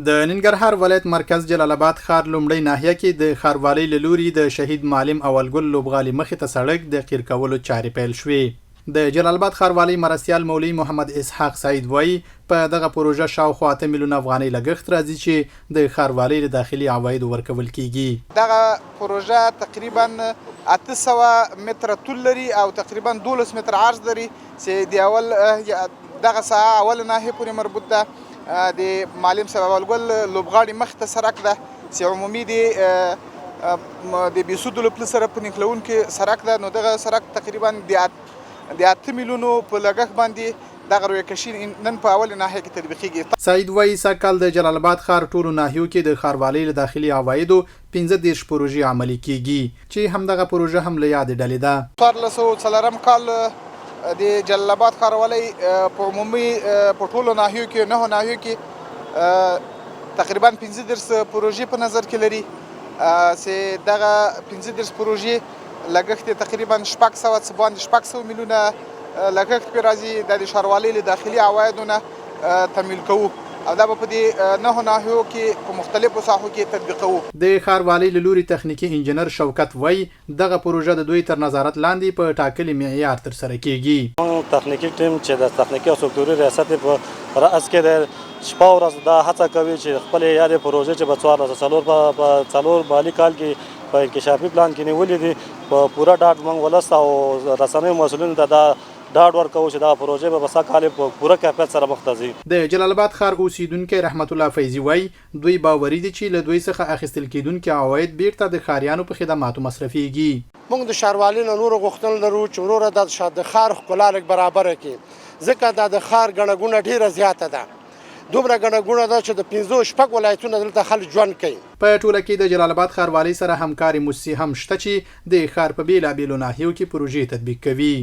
د ننګرهار ولایت مرکز جلالاباد ښار لومړی ناحیه کې د ښاروالۍ له لوري د شهید معلم اولګل لوبغالي مخې ته سړک د قیر کولو چارې پیل شوې. د جلالاباد ښاروالۍ مرستیال مولوي محمد اسحاق سعید وایي په دغه پروژه شاوخوا 8 میلیونه افغانۍ لګښت راځي چې د ښاروالۍ له داخلي عوایدو ورکول کیږي. دغه پروژه تقریبا 800 متره طول لري او تقریبا 12 متر عرض لري چې د اول دغه ساحه اول ناحیه پورې مربوط ده. د معلم صاحب اولګل لوبغاړي مخ ته سړک ده چې عمومي د بیسودو له پل سره په نښلونکي سړک ده. نو دغه سړک تقریبا د 8 میلیونو په لګښت باندې دغه رویکشي نن په اول ناحیه کې تطبیقیږي. سعید وایي سږکال د جلالاباد ښار ټولو ناحیو کې د ښاروالۍ له داخلي عوایدو 15 پروژې عملي کیږي چې همدغه پروژه هم له یادې ډلې ده. 1404 کال د جلالاباد ښاروالۍ په عمومي په ټولو ناحیو کې 9 ناحیو کې تقریبا 15 پروژې په نظر کې لري چې دغه 15 پروژې لګښت تقریبا 600 میلیونه لګښت پرې راځي. د ښاروالۍ له داخلي عوایدو نه تمویل کوو او دا په دې 9 ناحیو کې په مختلفو ساحو کې تطبیقوو. د ښاروالۍ له لوري تخنیکي انجنیر شوکت وایي دغه پروژه د دوی تر نظارت لاندې په ټاکلي معیار ترسره کیږي. تخنیکي ټیم چې د تخنیکي او سکتوري ریاست په رأس کې د شپه ورځ دا هڅه کوي چې خپل یادې پروژې چې په 4 مالي کال کې په انکشافي پلان کې نیولې دي په پوره ډاډ موږ ولس او رسنیو مسؤلینو ته دا ډاډ ورکوو چې دا پروژې به بسا کال په پوره کیفیت سره مخ ته ځي. د جلالاباد ښار اوسیدونکي رحمت الله فیضي وایي دوی باوري دي چې له دوی څخه اخیستل کیدونکي عواید بیرته د ښاریانو په خدماتو مصرفیږي. موږ د ښاروالۍ نه نور غوښتنه لرو چې وروره د ښار ښکلا لږ برابره کړي ځکه دا د ښار ګڼه ګوڼه ډېره زیاته ده. دومره ګڼه ګوڼه ده چې د 15 ولایتونو دلته خلک ژوند کوي. په ټوله کې د جلالاباد ښاروالۍ سره همکاري موسسې هم شته چې د ښار په بیلابیلو ناحیو کې پروژې تطبیق کوي.